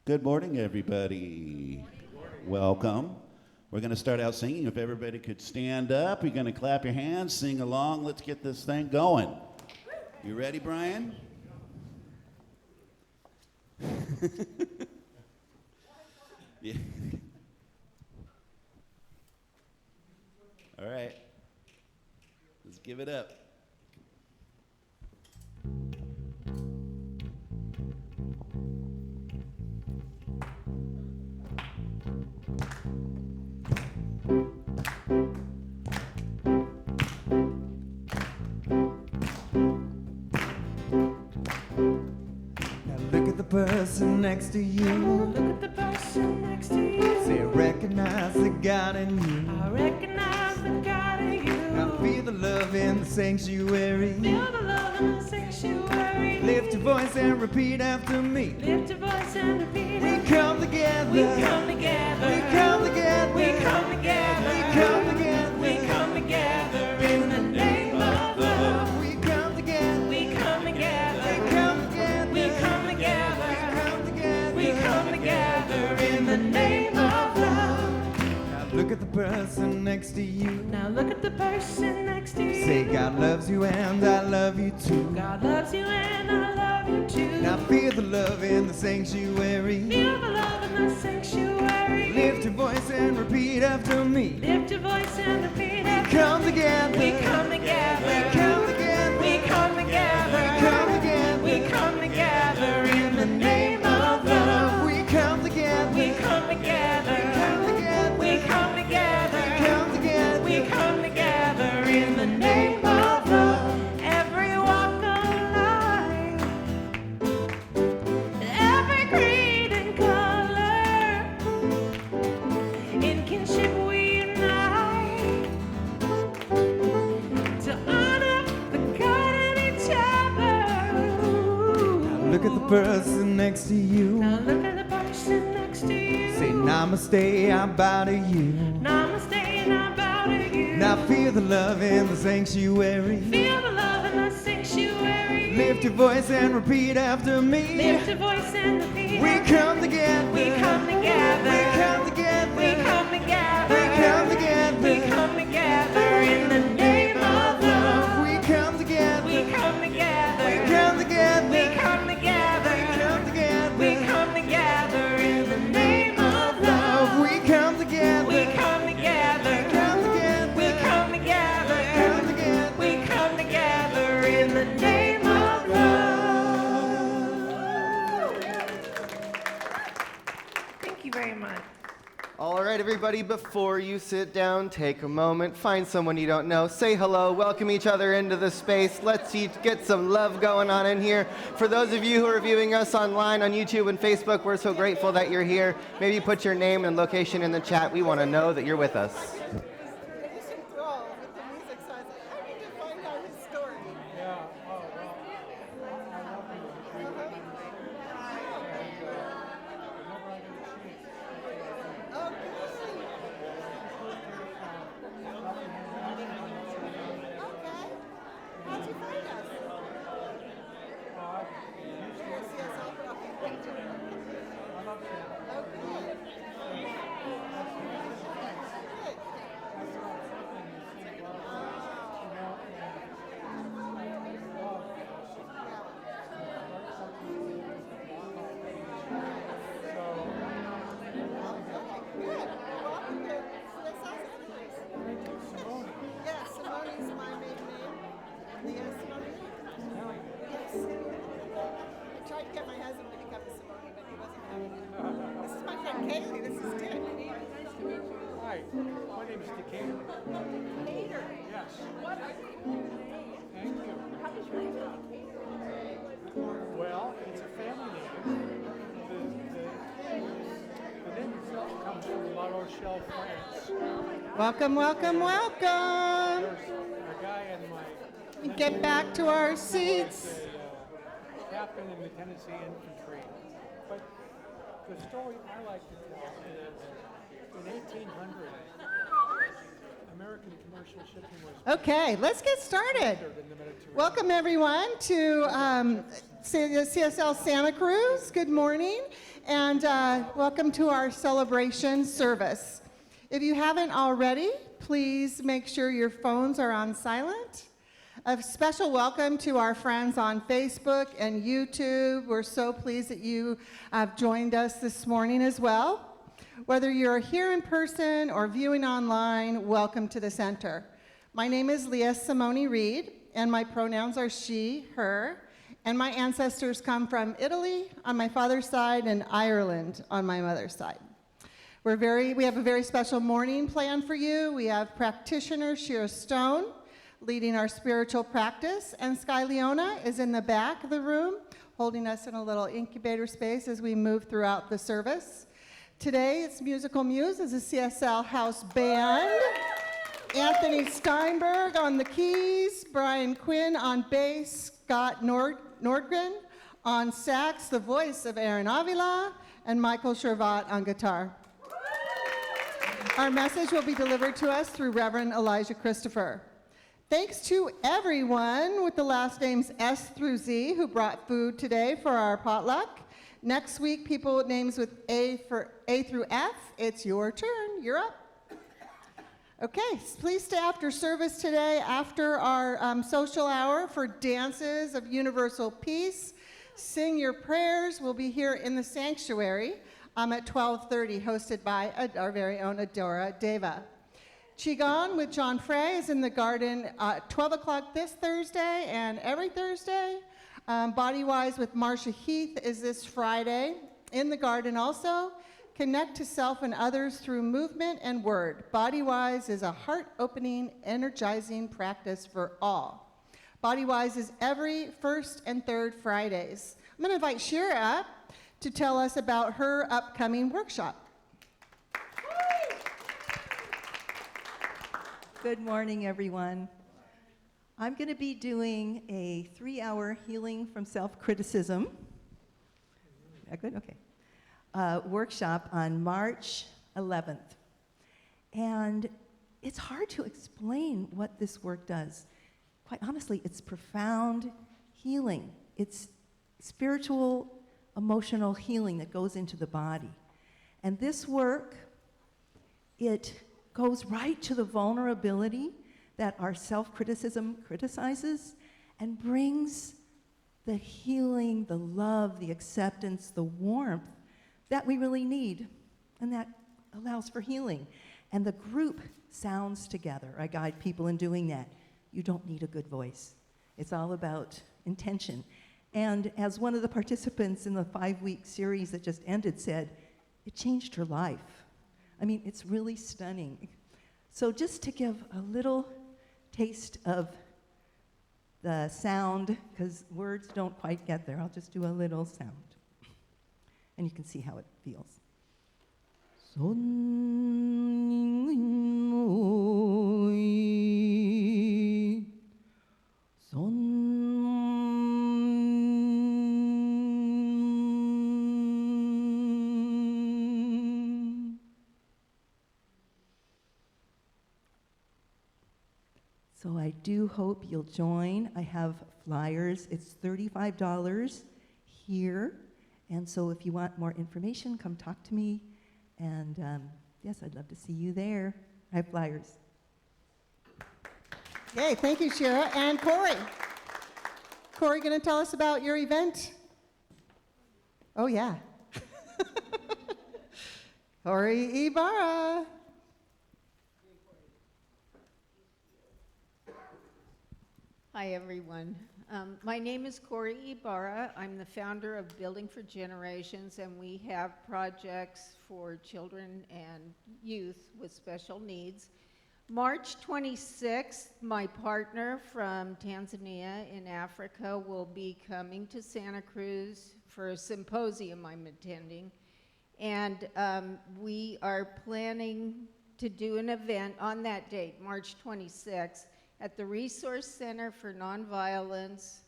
Good morning, everybody. Welcome. We're going to start out singing. If everybody could stand up, you're going to clap your hands, sing along. Let's get this thing going. You ready, Brian? Yeah. All right. Let's give it up. Look at the person next to you. Look at the person next to you. Say, I recognize the God in you. I recognize the God in you. Now feel the love in the sanctuary. Feel the love in the sanctuary. Lift your voice and repeat after me. Lift your voice and repeat. We come together. We come together. We come together. We come together. We come together. We come together in the name of love. We come together. We come together. We come together. We come together. We come together. We come together in the name of love. Now look at the person next to you. Now look at the person next to you. Say, God loves you and I love you too. God loves you and I love you too. Now feel the love in the sanctuary. Feel the love in the sanctuary. Lift your voice and repeat after me. Lift your voice and repeat after Come me. together. We come together. We come together. We come together. We come together. We come together in the name of love. We come together. We come together. We come together. We come together. We come together. We come together in the name of love. Every walk of life, every creed and color, in kinship we unite to honor the God in each other. Now look at the person next to you. Now look at the person next to you. Say namaste, I bow to you. Namaste and I bow to you. Now feel the love in the sanctuary. Feel the love in the sanctuary. Lift your voice and repeat after me. Lift your voice and repeat. We come together. We come together. We come together. We come together. We come together. We come together in the name of love. We come together. We come together. We come together. We come together. Come together. We come together in the name of love. We come together. We come together. Come together. We come together. Come together. We come together in the name of love. Thank you very much. All right, everybody, before you sit down, take a moment, find someone you don't know, say hello, welcome each other into the space. Let's get some love going on in here. For those of you who are viewing us online on YouTube and Facebook, we're so grateful that you're here. Maybe put your name and location in the chat. We want to know that you're with us. Well, it's a family name. The name itself comes from La Rochelle, France. Welcome, welcome, welcome. There's a guy in my... Get back to our seats. A captain in the Tennessee Infantry. But the story I like to tell is in 1800, a American commercial shipping was Okay, let's get started. better than the Mediterranean. Welcome everyone to CSL Santa Cruz. Good morning, and welcome to our celebration service. If you haven't already, please make sure your phones are on silent. A special welcome to our friends on Facebook and YouTube. We're so pleased that you have joined us this morning as well. Whether you're here in person or viewing online, welcome to the center. My name is Leah Simone Reed, and my pronouns are she, her, and my ancestors come from Italy on my father's side and Ireland on my mother's side. We have a very special morning planned for you. We have practitioner Shira Stone leading our spiritual practice, and Sky Leona is in the back of the room holding us in a little incubator space as we move throughout the service. Today, it's Musical Muse as a CSL House Band. Anthony Steinberg on the keys, Brian Quinn on bass, Scott Nordgren on sax, the voice of Aaron Avila, and Michael Shervat on guitar. Our message will be delivered to us through Reverend Elijah Christopher. Thanks to everyone with the last names S through Z who brought food today for our potluck. Next week, people with names with A through F, it's your turn. You're up. Okay, please stay after service today, after our social hour for dances of universal peace. Sing your prayers. We'll be here in the sanctuary at 12:30, hosted by our very own Adora Deva. Qigong with John Frey is in the garden at 12 o'clock this Thursday and every Thursday. Body-Wise with Marcia Heath is this Friday in the garden also. Connect to self and others through movement and word. Body-Wise is a heart-opening, energizing practice for all. Body-Wise is every first and third Fridays. I'm going to invite Shira up to tell us about her upcoming workshop. Good morning, everyone. I'm going to be doing a 3-hour healing from self-criticism. Good? Okay. Workshop on March 11th. And it's hard to explain what this work does. Quite honestly, it's profound healing. It's spiritual, emotional healing that goes into the body. And this work, it goes right to the vulnerability that our self-criticism criticizes and brings the healing, the love, the acceptance, the warmth that we really need, and that allows for healing. And the group sounds together. I guide people in doing that. You don't need a good voice. It's all about intention. And as one of the participants in the 5-week series that just ended said, it changed her life. I mean, it's really stunning. So just to give a little taste of the sound, because words don't quite get there, I'll just do a little sound. And you can see how it feels. So I do hope you'll join. I have flyers. It's $35 here. And so if you want more information, come talk to me. And yes, I'd love to see you there. I have flyers. Yay, thank you, Shira. And Corey. Corey, going to tell us about your event? Oh, yeah. Corey Ibarra. Hi, everyone. My name is Corey Ibarra. I'm the founder of Building for Generations, and we have projects for children and youth with special needs. March 26th, my partner from Tanzania in Africa will be coming to Santa Cruz for a symposium I'm attending. And we are planning to do an event on that date, March 26th, at the Resource Center for Nonviolence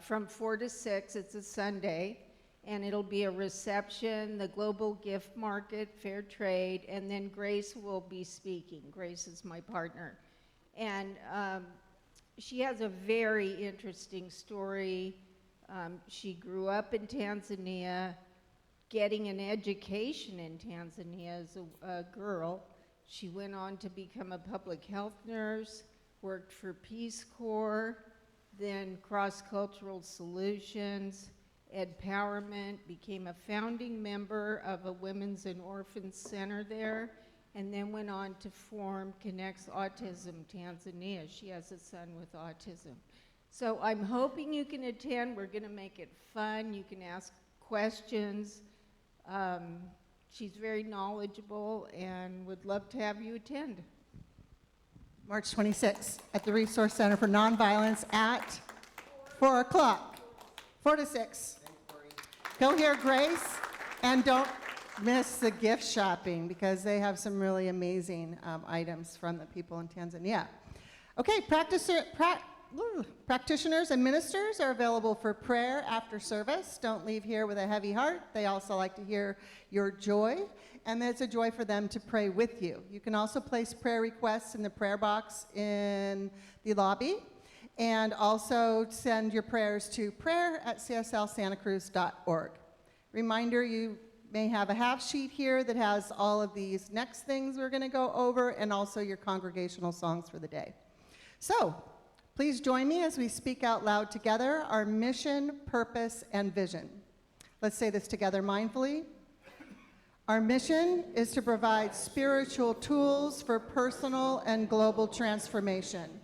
from 4 to 6. It's a Sunday. and it'll be a reception, the global gift market, fair trade, and then Grace will be speaking. Grace is my partner. And she has a very interesting story. She grew up in Tanzania, getting an education in Tanzania as a girl. She went on to become a public health nurse, worked for Peace Corps, then Cross-Cultural Solutions, Empowerment, became a founding member of a Women's and Orphans Center there, and then went on to form Connects Autism Tanzania. She has a son with autism. So I'm hoping you can attend. We're going to make it fun. You can ask questions. She's very knowledgeable and would love to have you attend. March 26th at the Resource Center for Nonviolence at 4 o'clock, 4 to 6. Go hear Grace, and don't miss the gift shopping because they have some really amazing items from the people in Tanzania. Okay, practitioners and ministers are available for prayer after service. Don't leave here with a heavy heart. They also like to hear your joy, and it's a joy for them to pray with you. You can also place prayer requests in the prayer box in the lobby, and also send your prayers to prayer@cslsantacruz.org. Reminder, you may have a half sheet here that has all of these next things we're going to go over, and also your congregational songs for the day. So, please join me as we speak out loud together our mission, purpose, and vision. Let's say this together mindfully. Our mission is to provide spiritual tools for personal and global transformation.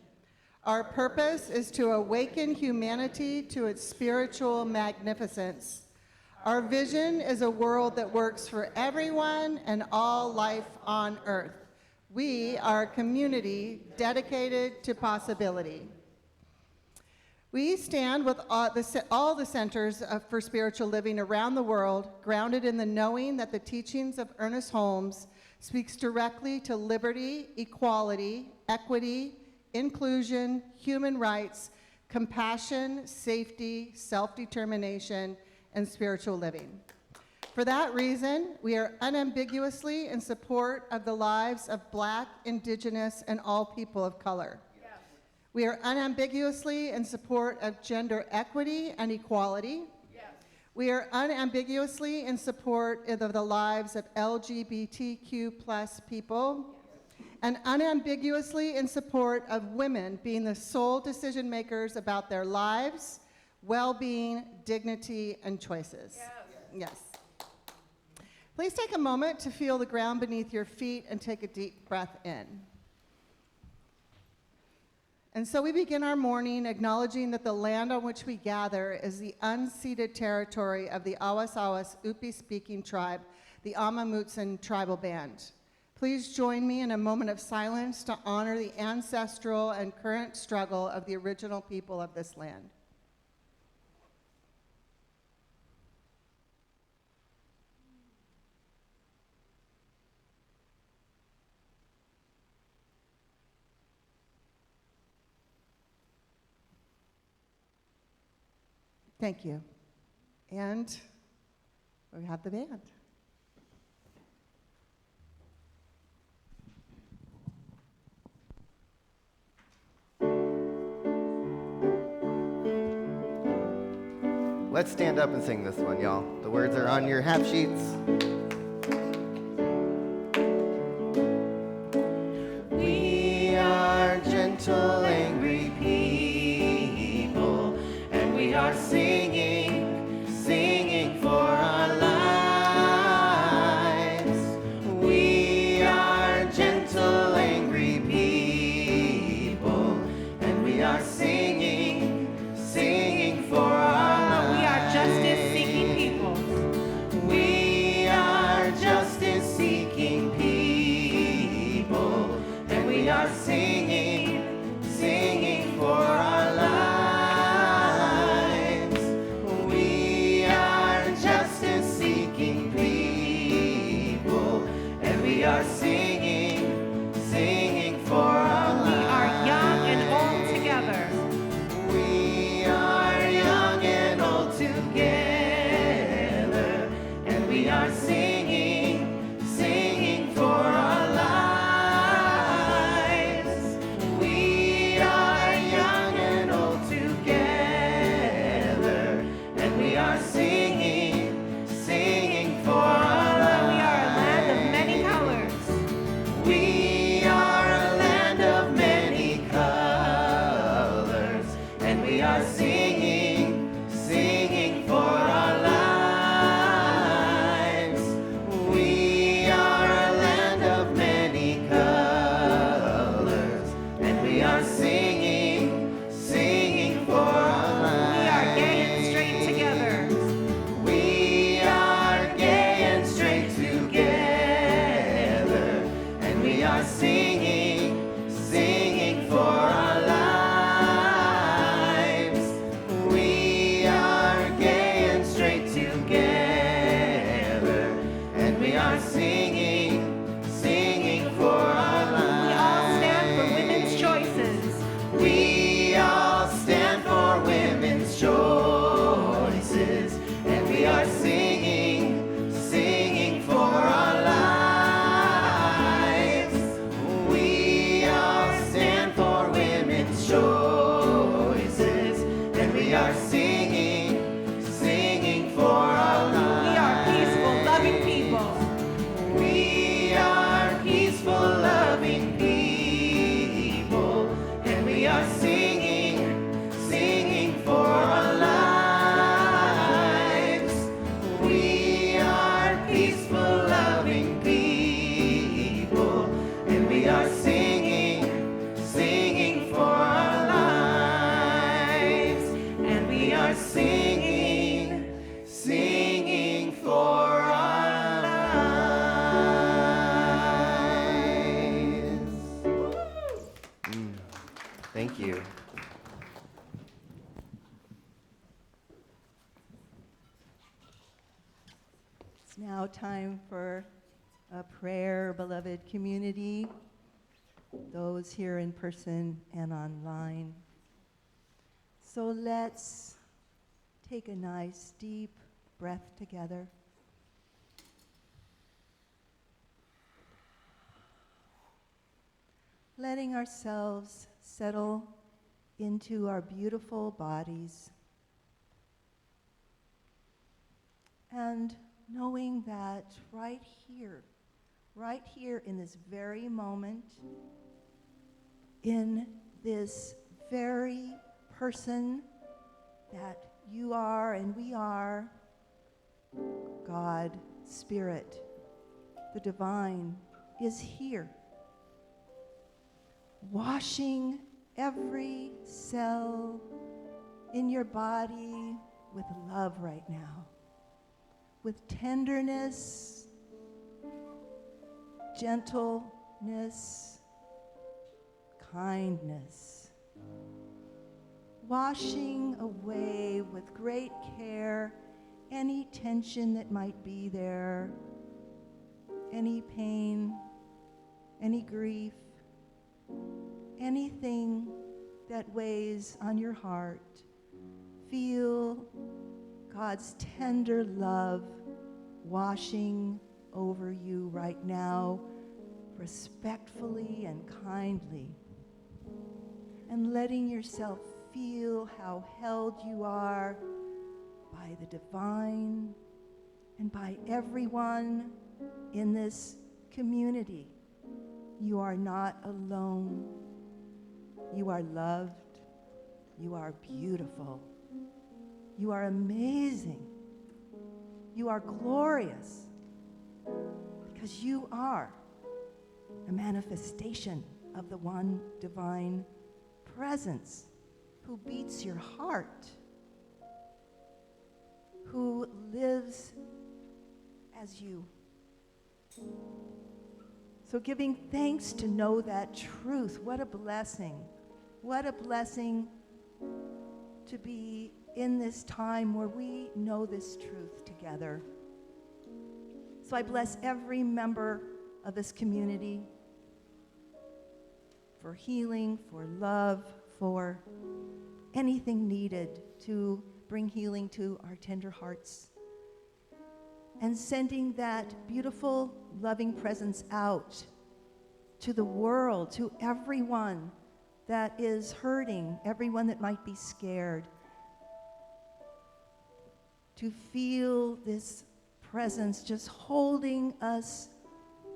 Our purpose is to awaken humanity to its spiritual magnificence. Our vision is a world that works for everyone and all life on earth. We are a community dedicated to possibility. We stand with all the centers for spiritual living around the world, grounded in the knowing that the teachings of Ernest Holmes speaks directly to liberty, equality, equity, inclusion, human rights, compassion, safety, self-determination, and spiritual living. For that reason, we are unambiguously in support of the lives of Black, Indigenous, and all people of color. We are unambiguously in support of gender equity and equality. Yes. We are unambiguously in support of the lives of LGBTQ+ people, and unambiguously in support of women being the sole decision makers about their lives, well-being, dignity, and choices. Yes. Yes. Please take a moment to feel the ground beneath your feet and take a deep breath in. And so we begin our morning acknowledging that the land on which we gather is the unceded territory of the Awas Awas Upi-speaking tribe, the Amamutsan tribal band. Please join me in a moment of silence to honor the ancestral and current struggle of the original people of this land. Thank you. And we have the band. Let's stand up and sing this one, y'all. The words are on your half sheets. We are gentle, angry people, and we are singing, singing for our lives. We are gentle, angry people, and we are singing, singing for our lives. Justice-seeking people. We are together, and we are singing, singing for our lives. We all stand for women's choices. We all stand for women's choices, and we are singing, singing for our lives. We all stand for women's choices, and we are singing, singing for our lives. We are peaceful, loving people. We are peaceful, loving people, and we are singing, singing for our lives. We are peaceful, loving people, and we are singing, singing for our lives. And we are singing, singing for our lives. Thank you. It's now time for a prayer, beloved community, those here in person and online. So let's take a nice deep breath together. Letting ourselves settle into our beautiful bodies. And knowing that right here in this very moment, in this very person that you are and we are, God, Spirit, the divine, is here, washing every cell in your body with love right now, with tenderness, gentleness, kindness, washing away with great care any tension that might be there, any pain, any grief, anything that weighs on your heart. Feel God's tender love washing over you right now, respectfully and kindly, and letting yourself feel how held you are by the divine and by everyone in this community. You are not alone. You are loved. You are beautiful. You are amazing. You are glorious, because you are a manifestation of the one divine presence who beats your heart, who lives as you. So giving thanks to know that truth, what a blessing. What a blessing to be in this time where we know this truth together. So I bless every member of this community for healing, for love, for anything needed to bring healing to our tender hearts. And sending that beautiful, loving presence out to the world, to everyone that is hurting, everyone that might be scared, to feel this presence just holding us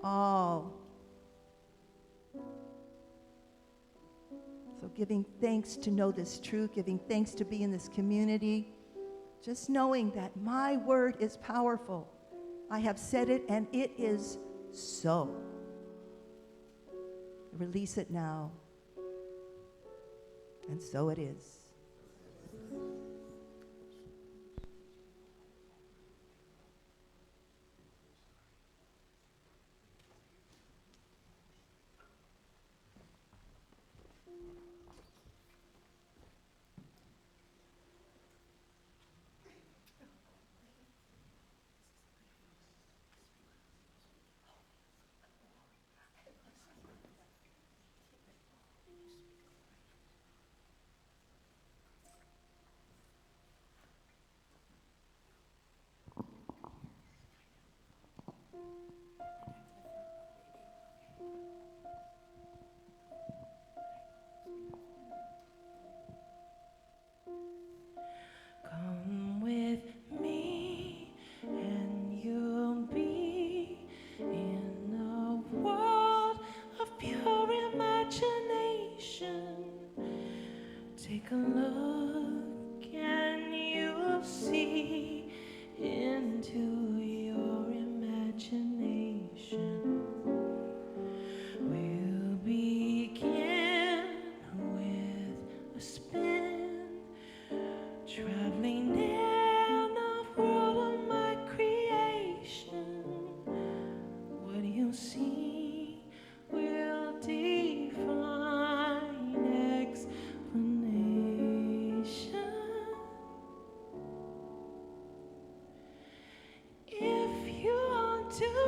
all. So giving thanks to know this truth, giving thanks to be in this community, just knowing that my word is powerful. I have said it, and it is so. Release it now. And so it is.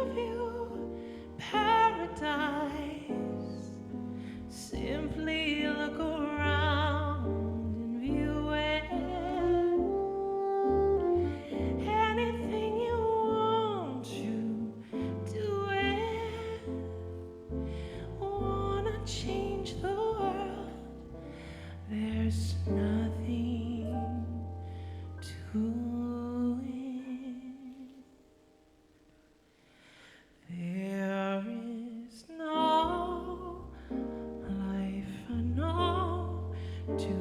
to view paradise, simply look around and view it. Anything you want to do it. Wanna change the world, there's nothing to it. There is no life I know to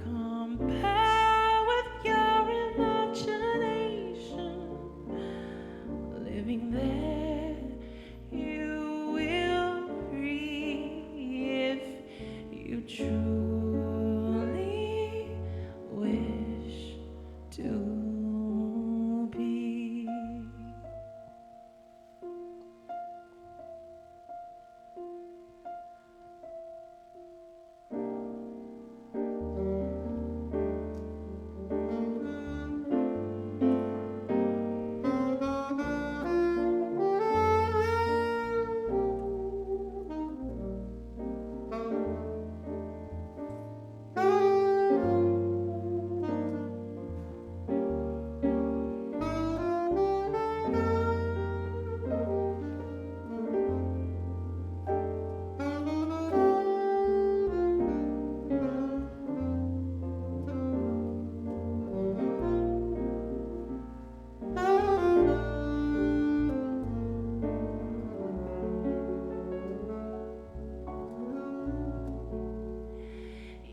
compare with your imagination. Living there, you will free if you truly wish to be.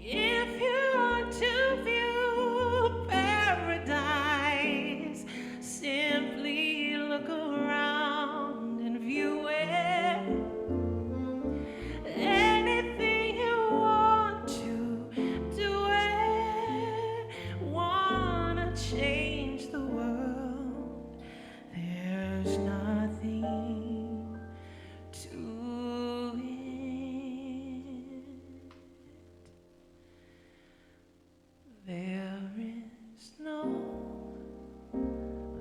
If you want to view paradise, simply look around and view it. Anything you want to do it. Wanna change the world, there's nothing to it. There is no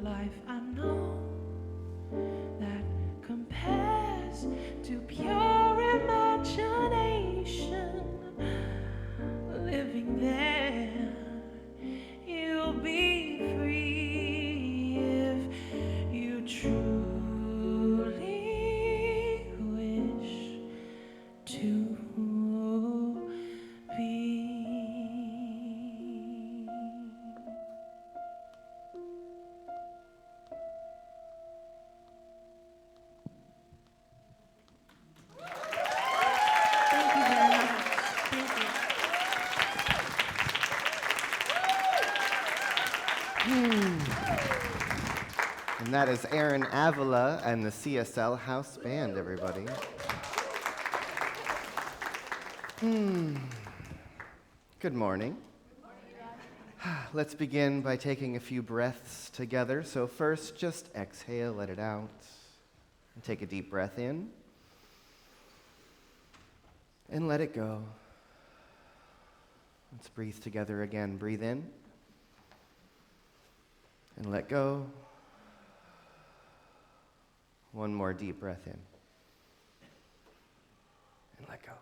life I know that compares to pure imagination. Living there, you'll be free if you truly wish to be. Thank you very much. Thank you. And that is Aaron Avila and the CSL House Band, everybody. Good morning. Let's begin by taking a few breaths together. So first, just exhale, let it out. And take a deep breath in. And let it go. Let's breathe together again. Breathe in. And let go. One more deep breath in. And let go.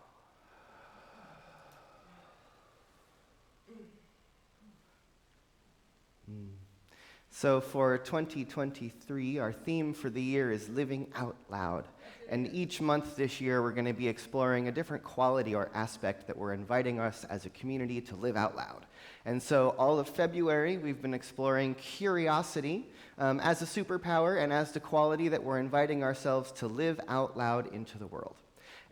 So for 2023, our theme for the year is Living Out Loud. And each month this year, we're going to be exploring a different quality or aspect that we're inviting us as a community to live out loud. And so all of February, we've been exploring curiosity as a superpower and as the quality that we're inviting ourselves to live out loud into the world.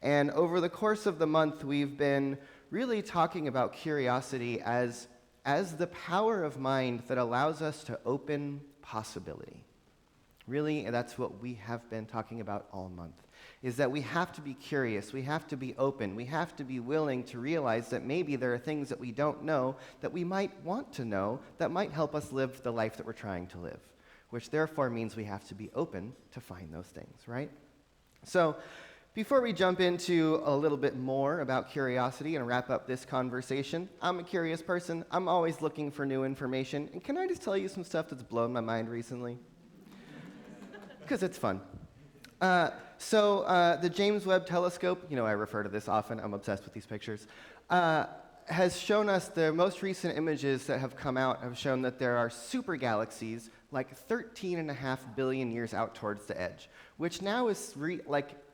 And over the course of the month, we've been really talking about curiosity as the power of mind that allows us to open possibility. Really, that's what we have been talking about all month, is that we have to be curious, we have to be open, we have to be willing to realize that maybe there are things that we don't know that we might want to know that might help us live the life that we're trying to live, which therefore means we have to be open to find those things, right? So, before we jump into a little bit more about curiosity and wrap up this conversation, I'm a curious person. I'm always looking for new information. And can I just tell you some stuff that's blown my mind recently? Because it's fun. The James Webb Telescope, you know I refer to this often, I'm obsessed with these pictures, has shown us the most recent images that have come out have shown that there are super galaxies like 13.5 billion years out towards the edge, which now is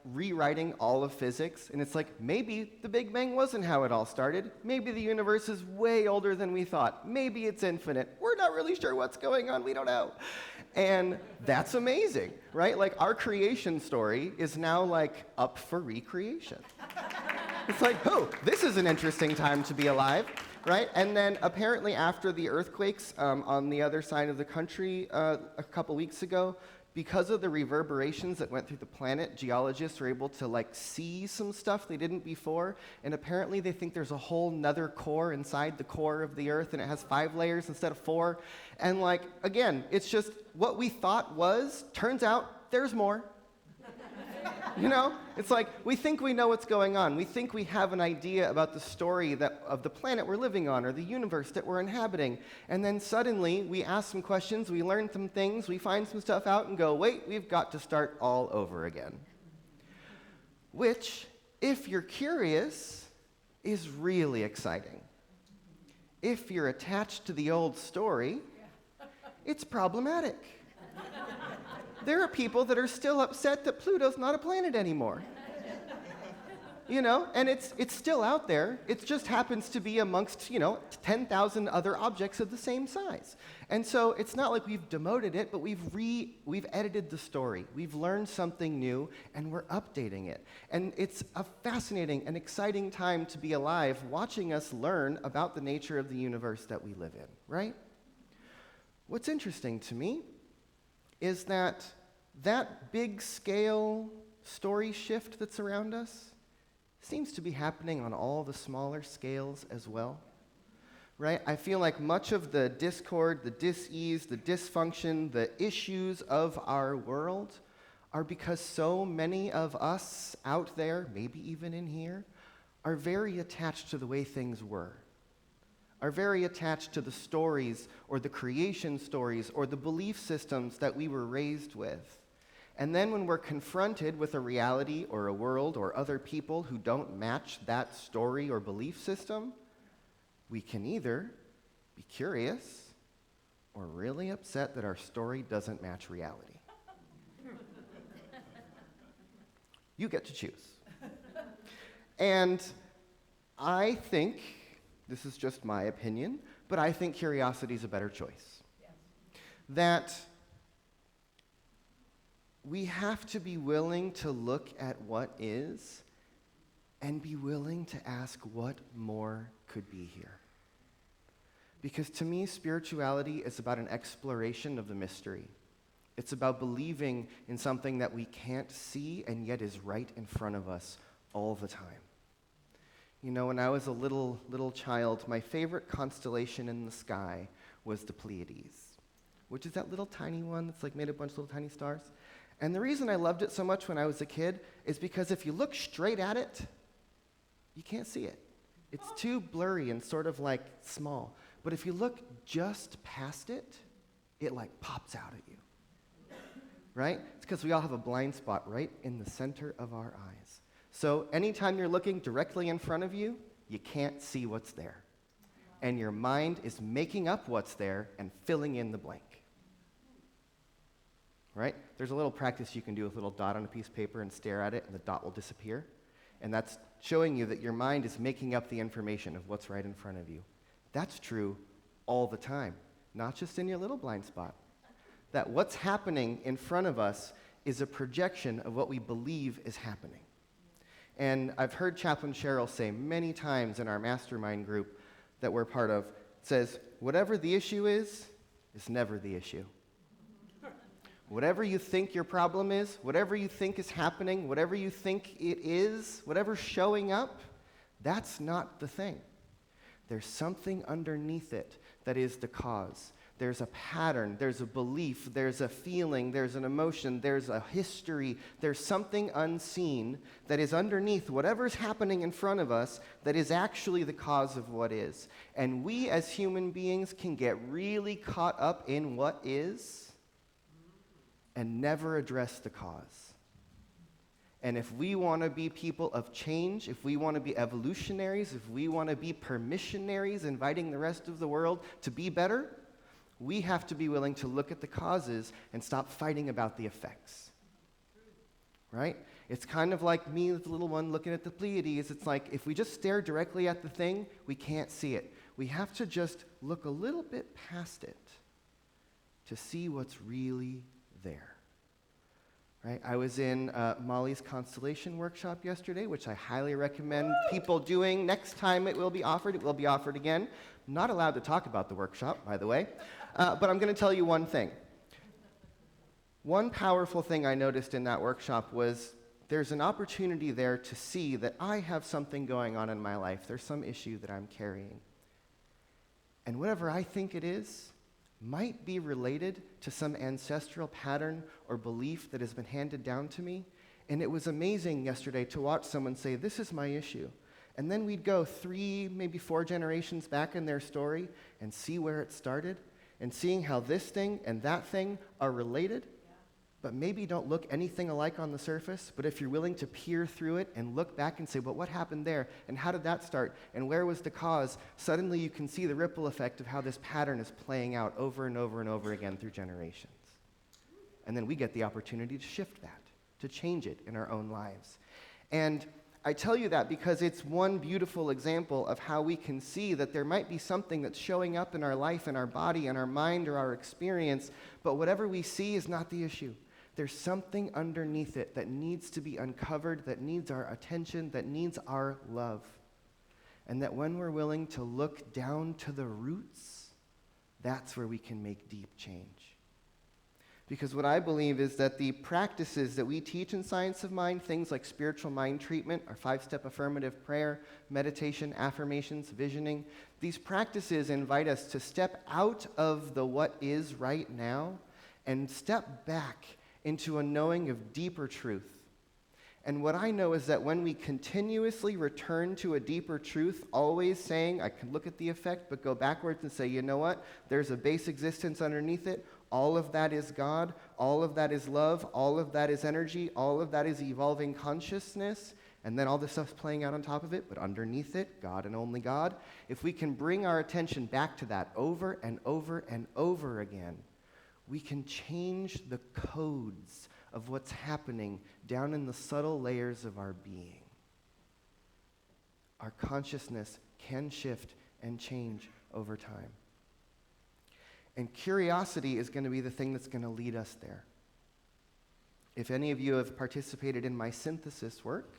rewriting all of physics. And it's like, maybe the Big Bang wasn't how it all started. Maybe the universe is way older than we thought. Maybe it's infinite. We're not really sure what's going on. We don't know. And that's amazing, right? Like, our creation story is now like up for recreation. It's like, oh, this is an interesting time to be alive, right? And then apparently after the earthquakes on the other side of the country a couple weeks ago, because of the reverberations that went through the planet, geologists were able to like see some stuff they didn't before, and apparently they think there's a whole nother core inside the core of the Earth, and it has 5 layers instead of 4. And like, again, it's just what we thought was, turns out there's more. You know, it's like we think we know what's going on. We think we have an idea about the story of the planet we're living on or the universe that we're inhabiting. And then suddenly we ask some questions, we learn some things, we find some stuff out and go, wait, we've got to start all over again. Which, if you're curious, is really exciting. If you're attached to the old story, it's problematic. There are people that are still upset that Pluto's not a planet anymore. You know, and it's still out there. It just happens to be amongst, 10,000 other objects of the same size. And so it's not like we've demoted it, but we've edited the story. We've learned something new, and we're updating it. And it's a fascinating and exciting time to be alive, watching us learn about the nature of the universe that we live in, right? What's interesting to me is that big scale story shift that's around us seems to be happening on all the smaller scales as well, right? I feel like much of the discord, the dis-ease, the dysfunction, the issues of our world are because so many of us out there, maybe even in here, are very attached to the way things were, are very attached to the stories or the creation stories or the belief systems that we were raised with. And then when we're confronted with a reality or a world or other people who don't match that story or belief system, we can either be curious or really upset that our story doesn't match reality. You get to choose. And I think, this is just my opinion, but I think curiosity is a better choice. Yes. That we have to be willing to look at what is and be willing to ask what more could be here. Because to me, spirituality is about an exploration of the mystery. It's about believing in something that we can't see and yet is right in front of us all the time. You know, when I was a little child, my favorite constellation in the sky was the Pleiades, which is that little tiny one that's like made of a bunch of little tiny stars. And the reason I loved it so much when I was a kid is because if you look straight at it, you can't see it. It's too blurry and sort of like small. But if you look just past it, it like pops out at you, right? It's because we all have a blind spot right in the center of our eyes. So anytime you're looking directly in front of you, you can't see what's there. And your mind is making up what's there and filling in the blank. Right? There's a little practice you can do with a little dot on a piece of paper and stare at it, and the dot will disappear. And that's showing you that your mind is making up the information of what's right in front of you. That's true all the time, not just in your little blind spot. That what's happening in front of us is a projection of what we believe is happening. And I've heard Chaplain Cheryl say many times in our mastermind group that we're part of, says, whatever the issue is never the issue. Whatever you think your problem is, whatever you think is happening, whatever you think it is, whatever's showing up, that's not the thing. There's something underneath it that is the cause. There's a pattern, there's a belief, there's a feeling, there's an emotion, there's a history, there's something unseen that is underneath whatever's happening in front of us that is actually the cause of what is. And we as human beings can get really caught up in what is and never address the cause. And if we want to be people of change, if we want to be evolutionaries, if we want to be permissionaries, inviting the rest of the world to be better, we have to be willing to look at the causes and stop fighting about the effects. Right? It's kind of like me, the little one, looking at the Pleiades. It's like if we just stare directly at the thing, we can't see it. We have to just look a little bit past it to see what's really there. Right? I was in Molly's constellation workshop yesterday, which I highly recommend people doing. Next time it will be offered. It will be offered again. I'm not allowed to talk about the workshop, by the way, but I'm going to tell you one thing. One powerful thing I noticed in that workshop was there's an opportunity there to see that I have something going on in my life. There's some issue that I'm carrying. And whatever I think it is might be related to some ancestral pattern or belief that has been handed down to me. And it was amazing yesterday to watch someone say, this is my issue. And then we'd go 3, maybe 4 generations back in their story and see where it started and seeing how this thing and that thing are related, but maybe don't look anything alike on the surface. But if you're willing to peer through it and look back and say, well, what happened there? And how did that start? And where was the cause? Suddenly you can see the ripple effect of how this pattern is playing out over and over and over again through generations. And then we get the opportunity to shift that, to change it in our own lives. And I tell you that because it's one beautiful example of how we can see that there might be something that's showing up in our life, in our body, in our mind, or our experience, but whatever we see is not the issue. There's something underneath it that needs to be uncovered, that needs our attention, that needs our love. And that when we're willing to look down to the roots, that's where we can make deep change. Because what I believe is that the practices that we teach in Science of Mind, things like spiritual mind treatment, our 5-step affirmative prayer, meditation, affirmations, visioning, these practices invite us to step out of the what is right now and step back into a knowing of deeper truth. And what I know is that when we continuously return to a deeper truth, always saying, I can look at the effect, but go backwards and say, you know what? There's a base existence underneath it. All of that is God. All of that is love. All of that is energy. All of that is evolving consciousness. And then all this stuff's playing out on top of it, but underneath it, God and only God. If we can bring our attention back to that over and over and over again, we can change the codes of what's happening down in the subtle layers of our being. Our consciousness can shift and change over time. And curiosity is going to be the thing that's going to lead us there. If any of you have participated in my synthesis work,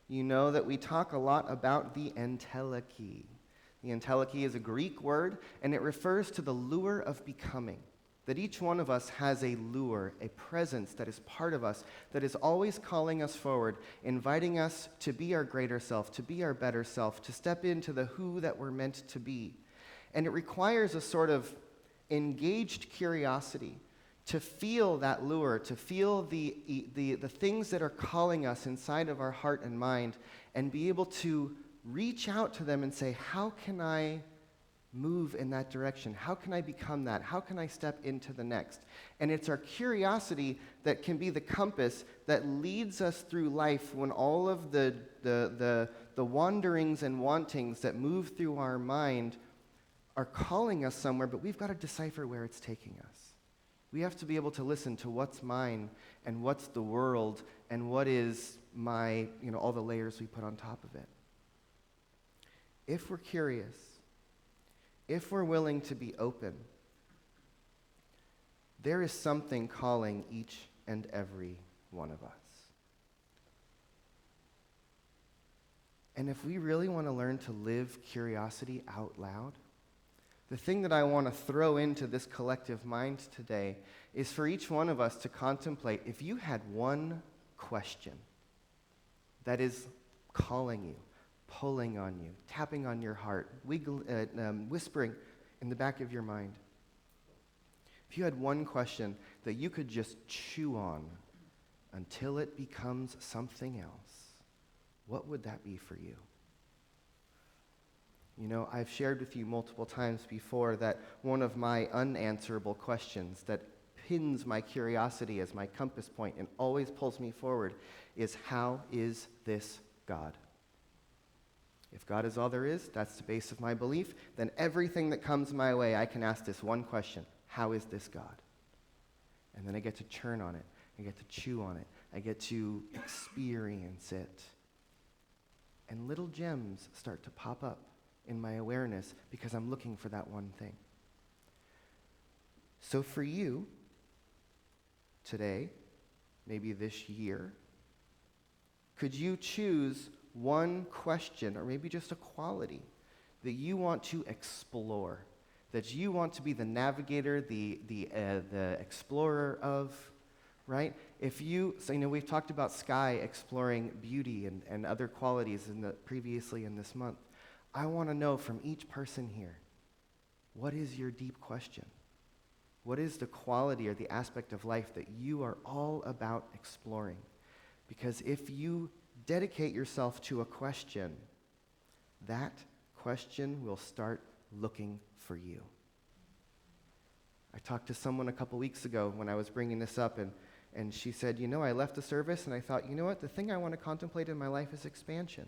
you know that we talk a lot about the entelechy. The entelechy is a Greek word, and it refers to the lure of becoming. That each one of us has a lure, a presence that is part of us, that is always calling us forward, inviting us to be our greater self, to be our better self, to step into the who that we're meant to be. And it requires a sort of engaged curiosity to feel that lure, to feel the things that are calling us inside of our heart and mind, and be able to reach out to them and say, how can I move in that direction? How can I become that? How can I step into the next? And it's our curiosity that can be the compass that leads us through life when all of the wanderings and wantings that move through our mind are calling us somewhere, but we've got to decipher where it's taking us. We have to be able to listen to what's mine and what's the world and what is my, all the layers we put on top of it. If we're curious, if we're willing to be open, there is something calling each and every one of us. And if we really want to learn to live curiosity out loud, the thing that I want to throw into this collective mind today is for each one of us to contemplate, if you had one question that is calling you, pulling on you, tapping on your heart, whispering in the back of your mind. If you had one question that you could just chew on until it becomes something else, what would that be for you? I've shared with you multiple times before that one of my unanswerable questions that pins my curiosity as my compass point and always pulls me forward is, how is this God? If God is all there is, that's the base of my belief, then everything that comes my way, I can ask this one question: how is this God? And then I get to churn on it. I get to chew on it. I get to experience it. And little gems start to pop up in my awareness because I'm looking for that one thing. So for you, today, maybe this year, could you choose one question, or maybe just a quality, that you want to explore, that you want to be the navigator, the explorer of, right? So we've talked about Sky exploring beauty and other qualities previously in this month. I want to know from each person here, what is your deep question? What is the quality or the aspect of life that you are all about exploring? Because if you dedicate yourself to a question, that question will start looking for you. I talked to someone a couple weeks ago when I was bringing this up, and she said, I left the service and I thought, the thing I want to contemplate in my life is expansion.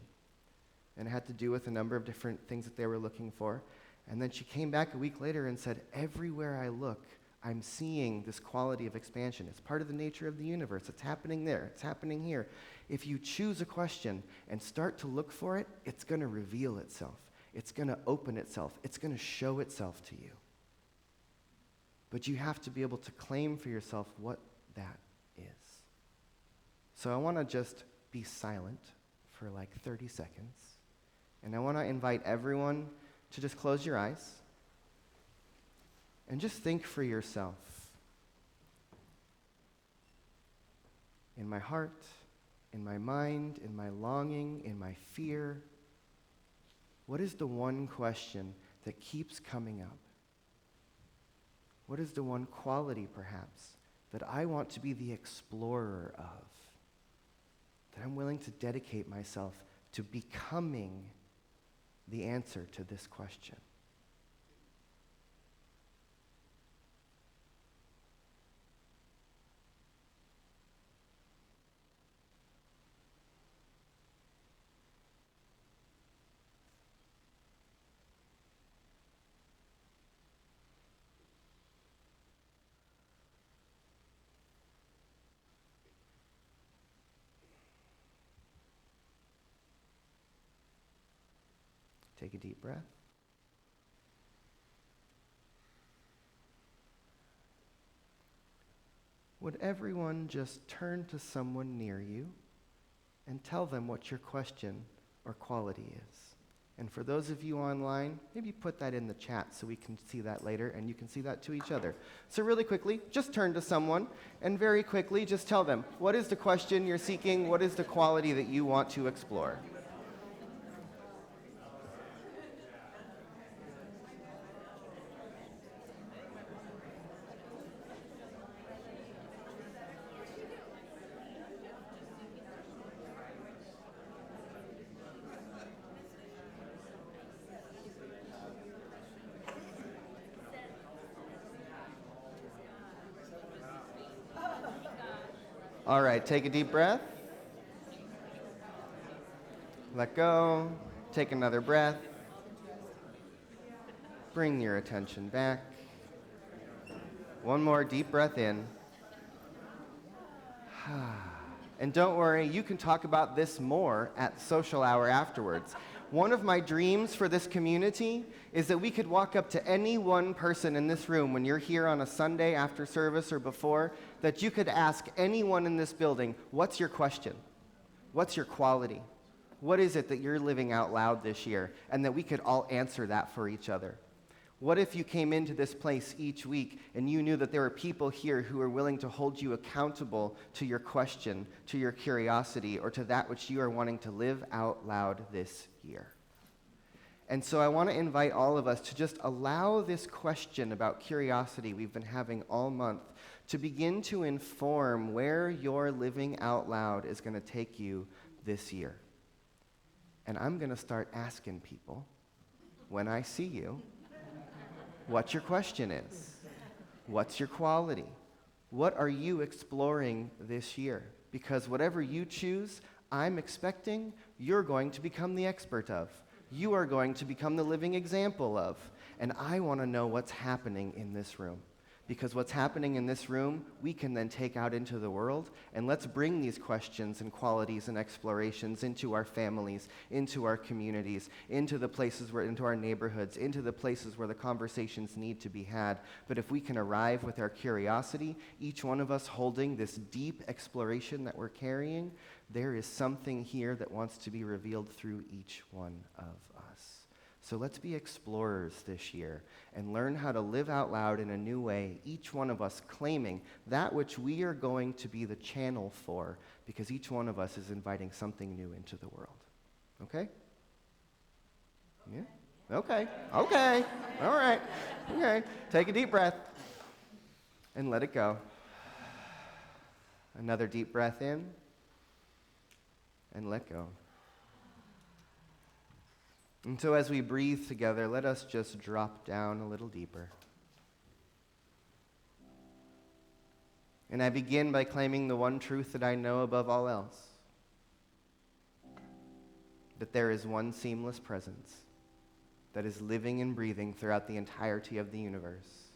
And it had to do with a number of different things that they were looking for. And then she came back a week later and said, everywhere I look, I'm seeing this quality of expansion. It's part of the nature of the universe. It's happening there. It's happening here. If you choose a question and start to look for it, it's going to reveal itself. It's going to open itself. It's going to show itself to you. But you have to be able to claim for yourself what that is. So I want to just be silent for like 30 seconds. And I want to invite everyone to just close your eyes and just think for yourself. In my heart, in my mind, in my longing, in my fear, what is the one question that keeps coming up? What is the one quality, perhaps, that I want to be the explorer of? That I'm willing to dedicate myself to becoming the answer to this question. Take a deep breath. Would everyone just turn to someone near you and tell them what your question or quality is? And for those of you online, maybe put that in the chat so we can see that later and you can see that to each other. So really quickly, just turn to someone and very quickly just tell them, what is the question you're seeking? What is the quality that you want to explore? All right, take a deep breath. Let go. Take another breath. Bring your attention back. One more deep breath in. And don't worry, you can talk about this more at the social hour afterwards. One of my dreams for this community is that we could walk up to any one person in this room when you're here on a Sunday after service or before, that you could ask anyone in this building, what's your question? What's your quality? What is it that you're living out loud this year? And that we could all answer that for each other. What if you came into this place each week and you knew that there were people here who are willing to hold you accountable to your question, to your curiosity, or to that which you are wanting to live out loud this year? And so I want to invite all of us to just allow this question about curiosity we've been having all month to begin to inform where your living out loud is going to take you this year. And I'm going to start asking people, when I see you, what your question is. What's your quality? What are you exploring this year? Because whatever you choose, I'm expecting you're going to become the expert of. You are going to become the living example of. And I want to know what's happening in this room. Because what's happening in this room, we can then take out into the world, and let's bring these questions and qualities and explorations into our families, into our communities, into the places where, into our neighborhoods, into the places where the conversations need to be had. But if we can arrive with our curiosity, each one of us holding this deep exploration that we're carrying, there is something here that wants to be revealed through each one of us. So let's be explorers this year and learn how to live out loud in a new way, each one of us claiming that which we are going to be the channel for, because each one of us is inviting something new into the world. Okay? Yeah? Okay. Okay. All right. Okay. Take a deep breath and let it go. Another deep breath in and let go. And so as we breathe together, let us just drop down a little deeper. And I begin by claiming the one truth that I know above all else, that there is one seamless presence that is living and breathing throughout the entirety of the universe.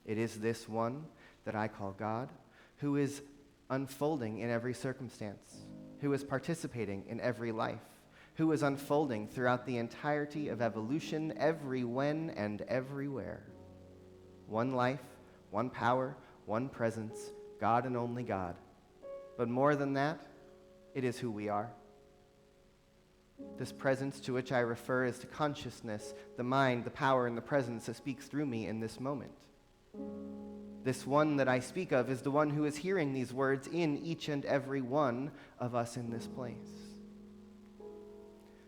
It is this one that I call God, who is unfolding in every circumstance, who is participating in every life, who is unfolding throughout the entirety of evolution, every when and everywhere. One life, one power, one presence, God and only God. But more than that, it is who we are. This presence to which I refer is to consciousness, the mind, the power, and the presence that speaks through me in this moment. This one that I speak of is the one who is hearing these words in each and every one of us in this place.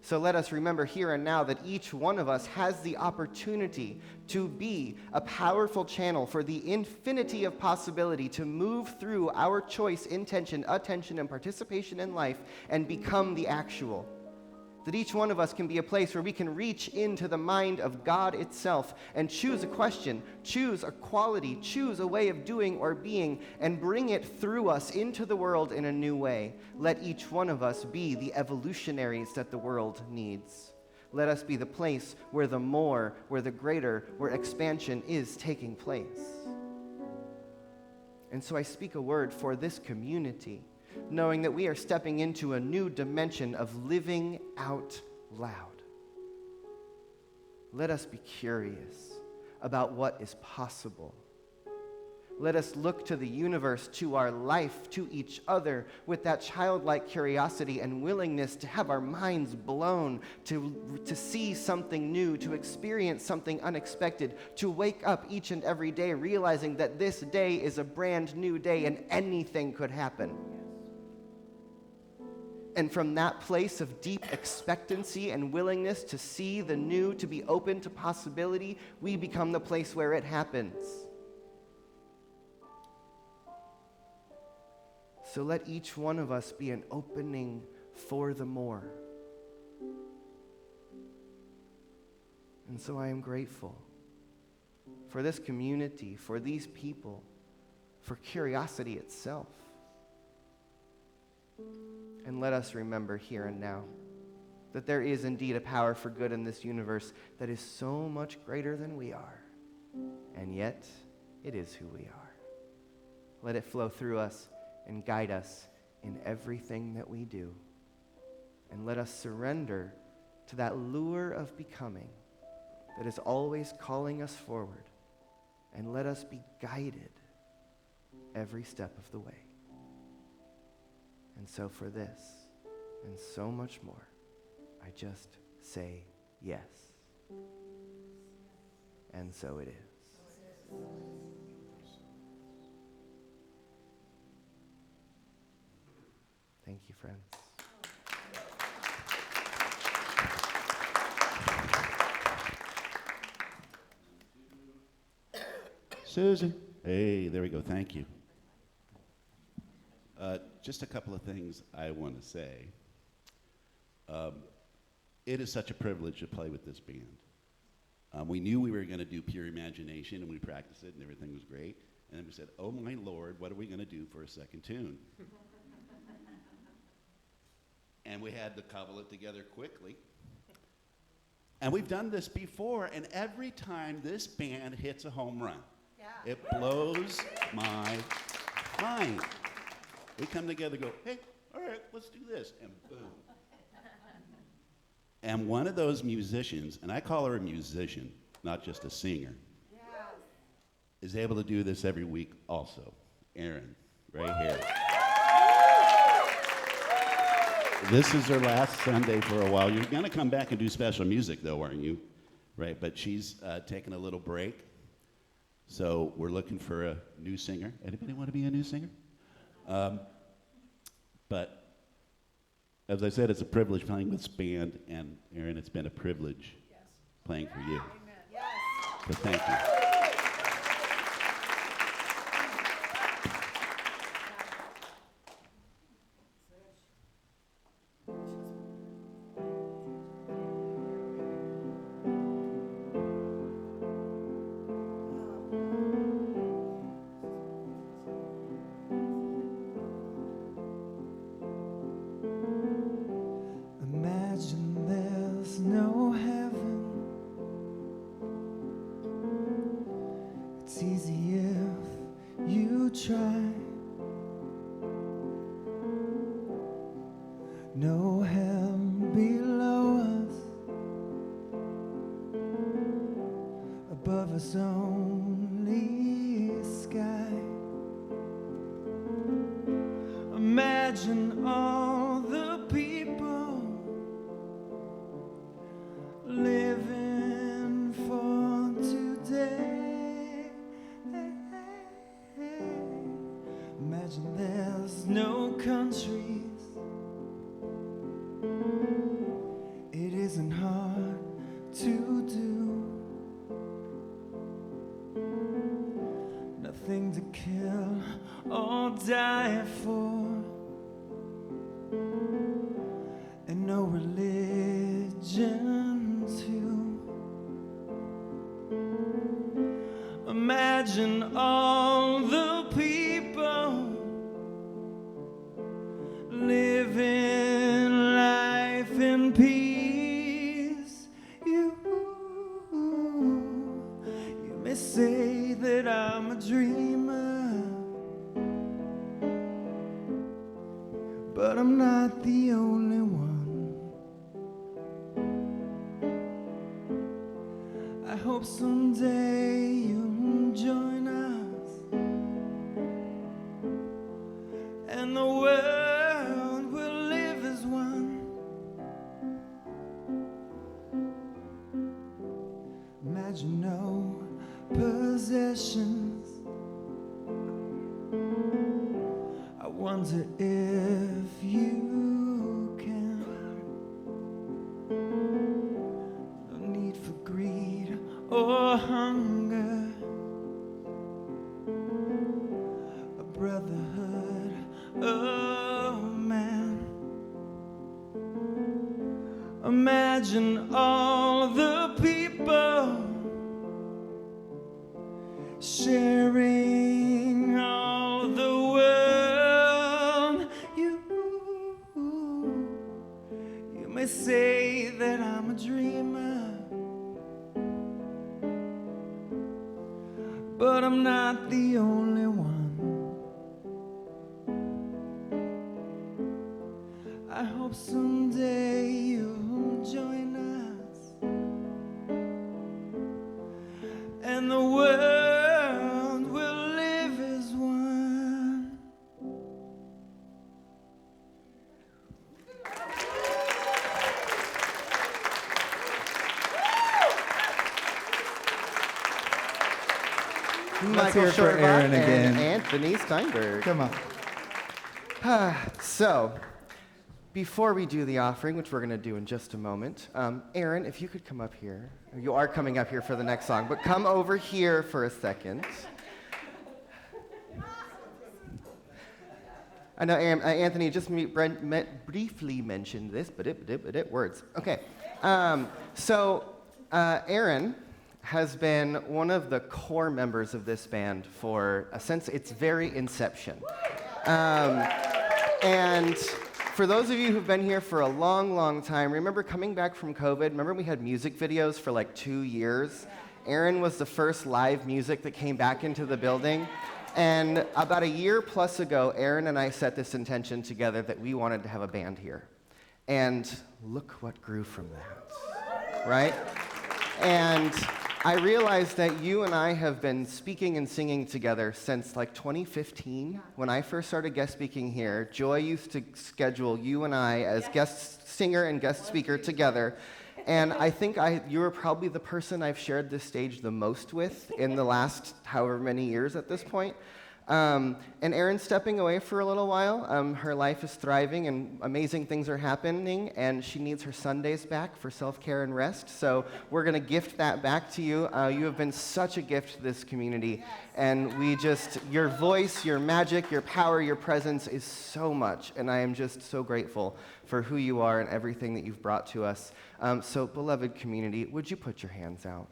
So let us remember here and now that each one of us has the opportunity to be a powerful channel for the infinity of possibility to move through our choice, intention, attention, and participation in life and become the actual. That each one of us can be a place where we can reach into the mind of God itself and choose a question, choose a quality, choose a way of doing or being, and bring it through us into the world in a new way. Let each one of us be the evolutionaries that the world needs. Let us be the place where the more, where the greater, where expansion is taking place. And so I speak a word for this community, knowing that we are stepping into a new dimension of living out loud. Let us be curious about what is possible. Let us look to the universe, to our life, to each other with that childlike curiosity and willingness to have our minds blown, to see something new, to experience something unexpected, to wake up each and every day realizing that this day is a brand new day and anything could happen. And from that place of deep expectancy and willingness to see the new, to be open to possibility, we become the place where it happens. So let each one of us be an opening for the more. And so I am grateful for this community, for these people, for curiosity itself. And let us remember here and now that there is indeed a power for good in this universe that is so much greater than we are. And yet, it is who we are. Let it flow through us and guide us in everything that we do. And let us surrender to that lure of becoming that is always calling us forward. And let us be guided every step of the way. And so for this, and so much more, I just say yes. And so it is. Thank you, friends. Susan. Hey, there we go. Thank you. Just a couple of things I want to say. It is such a privilege to play with this band. We knew we were going to do Pure Imagination, and we practiced it, and everything was great. And then we said, oh my Lord, what are we going to do for a second tune? And we had to cobble it together quickly. And we've done this before, and every time this band hits a home run, it blows my mind. We come together and go, hey, all right, let's do this, and boom. And one of those musicians, and I call her a musician, not just a singer, is able to do this every week also. Erin, right here. This is her last Sunday for a while. You're going to come back and do special music, though, aren't you? Right, but she's taking a little break. So we're looking for a new singer. Anybody want to be a new singer? But as I said, it's a privilege playing with this band, and Erin, it's been a privilege playing for you. So thank you. Imagine there's no heaven. It's easy if you try. No hell below us, above us only sky. Imagine all the people living for today. Imagine there's no countries. It isn't hard to do. Nothing to kill or die for, and no religion too. Imagine all the people living life in peace. You may say that I'm a dreamer, but I'm not the only one. I hope someday you'll join us, and the world will live as one. Imagine no possessions. I wonder if you can. No need for greed or hunger. A brotherhood of man. Imagine all the people sharing all the world. You may say that I'm a dreamer, but I'm not the only one. I hope someday you'll join us, and the world will live as one. Michael hear it for Shortbach Erin and again. Anthony Steinberg. Come on. So, before we do the offering, which we're going to do in just a moment, Erin, if you could come up here. You are coming up here for the next song, but come over here for a second. I know Anthony just briefly mentioned this, but it words. Okay. So, Erin has been one of the core members of this band for since its very inception. And for those of you who've been here for a long, long time, remember coming back from COVID? Remember we had music videos for like 2 years? Aaron was the first live music that came back into the building. And about a year plus ago, Aaron and I set this intention together that we wanted to have a band here. And look what grew from that, right? And I realized that you and I have been speaking and singing together since like 2015. When I first started guest speaking here, Joy used to schedule you and I as guest singer and guest speaker together. And I think you were probably the person I've shared this stage the most with in the last however many years at this point. And Erin's stepping away for a little while. Her life is thriving and amazing things are happening, and she needs her Sundays back for self-care and rest. So we're going to gift that back to you. You have been such a gift to this community, and your voice, your magic, your power, your presence is so much, and I am just so grateful for who you are and everything that you've brought to us. So beloved community, would you put your hands out?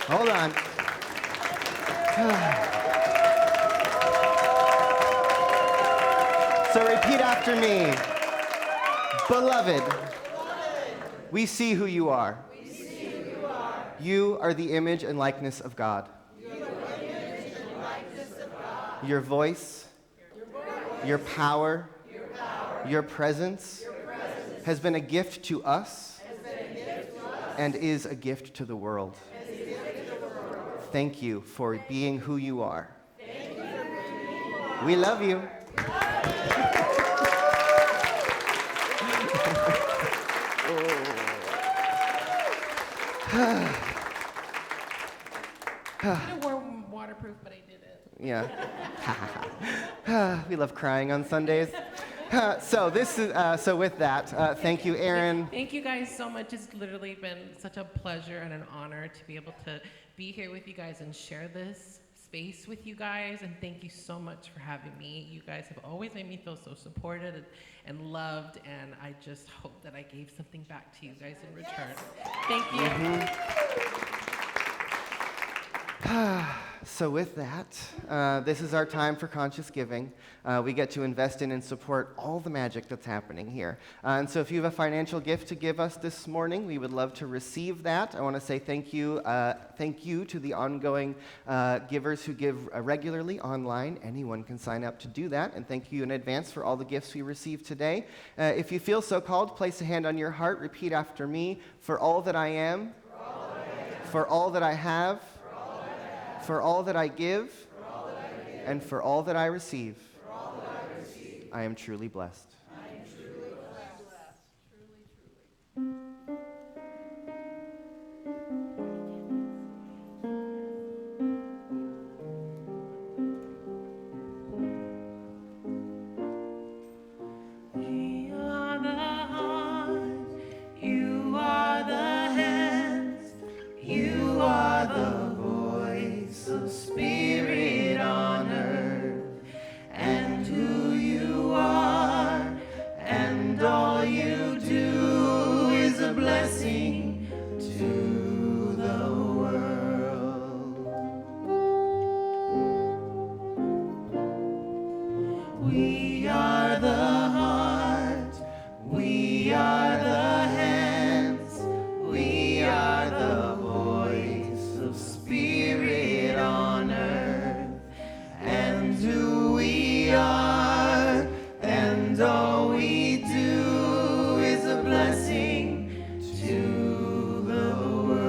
Hold on. So repeat after me. Beloved, we see who you are. You are the image and likeness of God. Your voice, your power, your presence has been a gift to us and is a gift to the world. Thank you for being who you are. We love you. I wore waterproof, but I did it. Yeah. We love crying on Sundays. So with that, thank you, Aaron. Thank you guys so much. It's literally been such a pleasure and an honor to be able to be here with you guys and share this space with you guys. And thank you so much for having me. You guys have always made me feel so supported and loved, and I just hope that I gave something back to you guys in return. Thank you. So with that, this is our time for conscious giving. We get to invest in and support all the magic that's happening here. And so if you have a financial gift to give us this morning, we would love to receive that. I want to say thank you to the ongoing givers who give regularly online. Anyone can sign up to do that. And thank you in advance for all the gifts we received today. If you feel so called, place a hand on your heart. Repeat after me. For all that I am, for all that I have, for all that I give, and for all that I receive, I am truly blessed. We are the heart, you are the hands, you are the voice of spirit on earth, and who you are, and all you do is a blessing to the world. We are the heart, we are the hands, we are the voice of spirit on earth, and who we are, and all we do is a blessing to the world.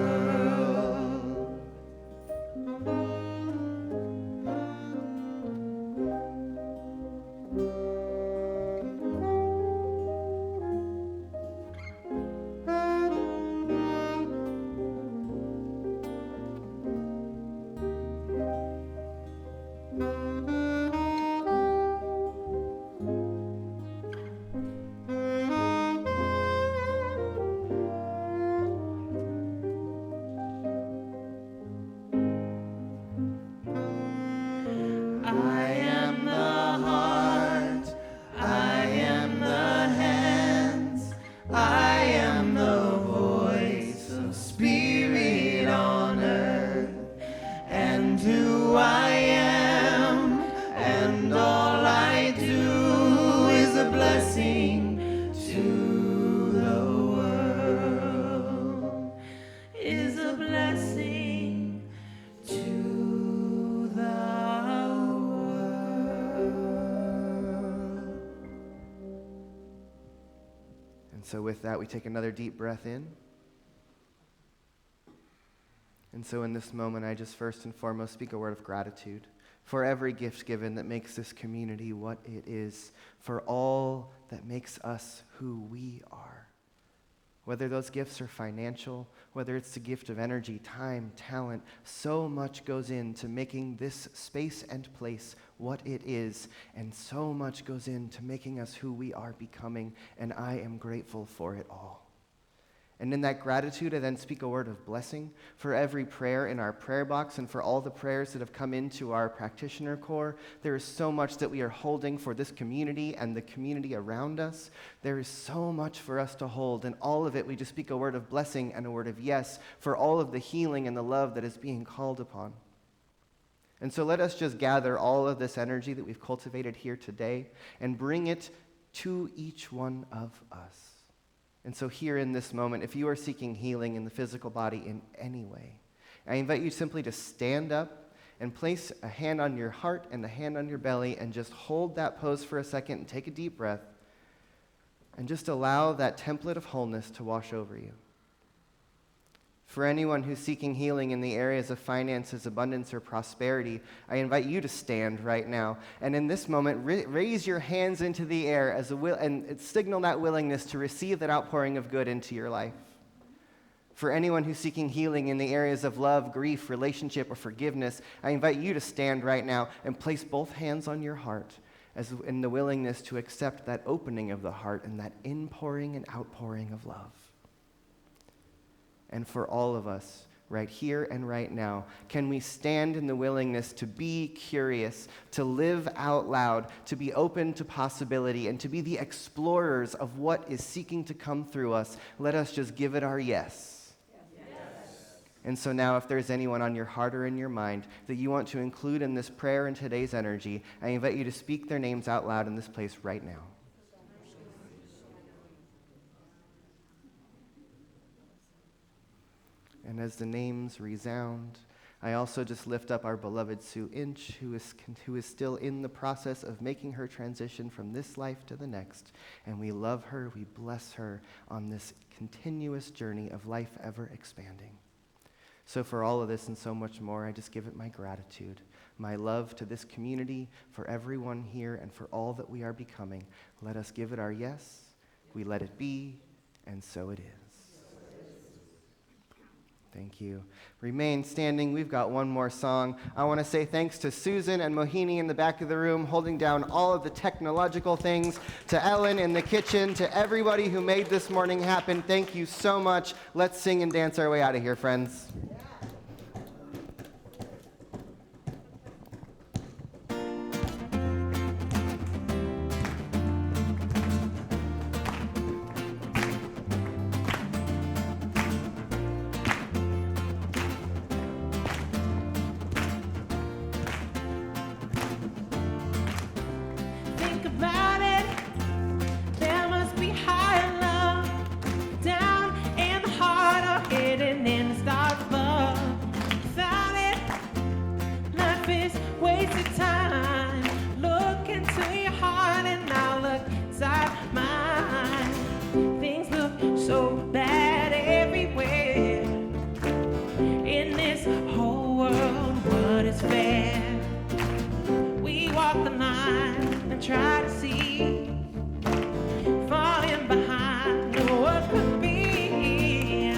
so with that, we take another deep breath in. And so in this moment, I just first and foremost speak a word of gratitude for every gift given that makes this community what it is, for all that makes us who we are. Whether those gifts are financial, whether it's the gift of energy, time, talent, so much goes into making this space and place what it is, and so much goes into making us who we are becoming, and I am grateful for it all. And in that gratitude, I then speak a word of blessing for every prayer in our prayer box and for all the prayers that have come into our practitioner core. There is so much that we are holding for this community and the community around us. There is so much for us to hold, and all of it, we just speak a word of blessing and a word of yes for all of the healing and the love that is being called upon. And so let us just gather all of this energy that we've cultivated here today and bring it to each one of us. And so here in this moment, if you are seeking healing in the physical body in any way, I invite you simply to stand up and place a hand on your heart and a hand on your belly and just hold that pose for a second and take a deep breath and just allow that template of wholeness to wash over you. For anyone who's seeking healing in the areas of finances, abundance, or prosperity, I invite you to stand right now. And in this moment, raise your hands into the air as and signal that willingness to receive that outpouring of good into your life. For anyone who's seeking healing in the areas of love, grief, relationship, or forgiveness, I invite you to stand right now and place both hands on your heart as in the willingness to accept that opening of the heart and that inpouring and outpouring of love. And for all of us, right here and right now, can we stand in the willingness to be curious, to live out loud, to be open to possibility, and to be the explorers of what is seeking to come through us? Let us just give it our yes. Yes. And so now, if there's anyone on your heart or in your mind that you want to include in this prayer and today's energy, I invite you to speak their names out loud in this place right now. And as the names resound, I also just lift up our beloved Sue Inch, who is still in the process of making her transition from this life to the next. And we love her, we bless her on this continuous journey of life ever expanding. So for all of this and so much more, I just give it my gratitude, my love to this community, for everyone here, and for all that we are becoming. Let us give it our yes, we let it be, and so it is. Thank you. Remain standing. We've got one more song. I want to say thanks to Susan and Mohini in the back of the room holding down all of the technological things, to Ellen in the kitchen, to everybody who made this morning happen. Thank you so much. Let's sing and dance our way out of here, friends. Think about it. There must be higher love down in the heart or hidden in the stars above. Without it, life is wasted time. Look into your heart and I'll look inside mine. Things look so bad everywhere. In this whole world, what is fair? We walk the line and try to see, falling behind what could be.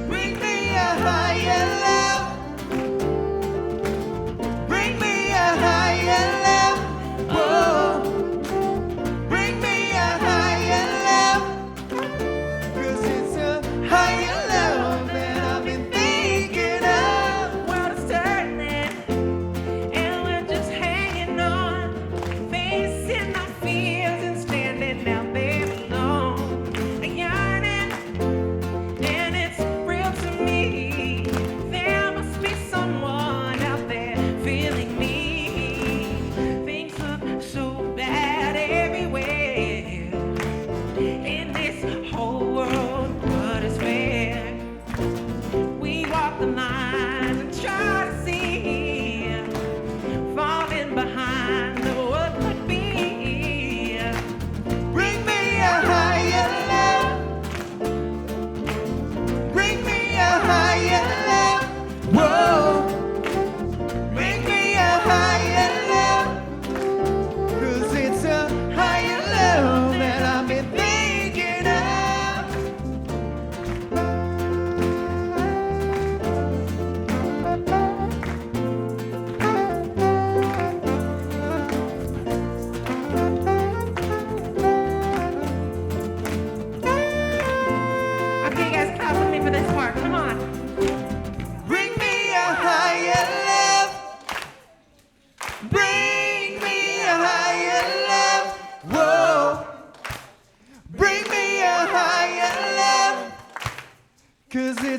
Bring me a higher love. Bring me a higher love. Whoa. Bring me a higher love. 'Cause it's a higher love that I've been thinking of. World is turning and we're just hanging on, facing our fear.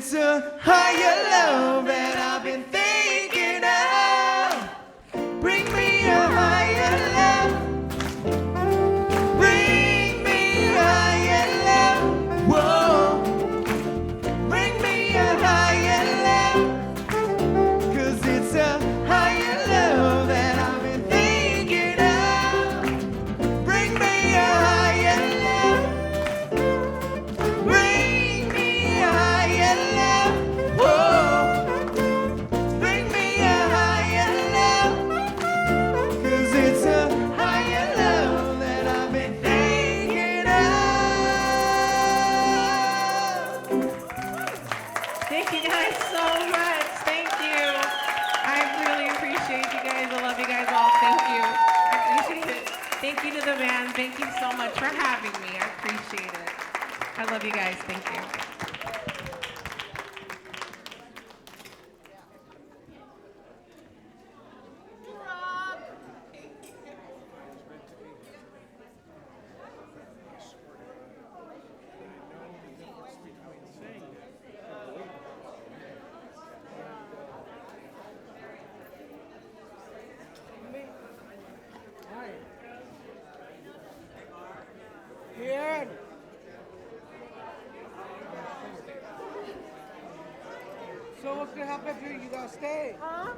it's a higher love that I've been thinking of. Bring me a higher love. Bring me a higher love. Whoa. Bring me a higher love. 'Cause it's a higher love that I've been thinking of. Bring me a higher love. Bring me a higher love. Whoa. Bring me a higher love. 'Cause it's a higher love that I've been thinking of. Thank you guys so much. Thank you. I really appreciate you guys. I love you guys all. Thank you. I appreciate it. Thank you to the band. Thank you so much for having me. I appreciate it. I love you guys. Thank you. Here. So what's gonna happen if you gotta stay? Huh?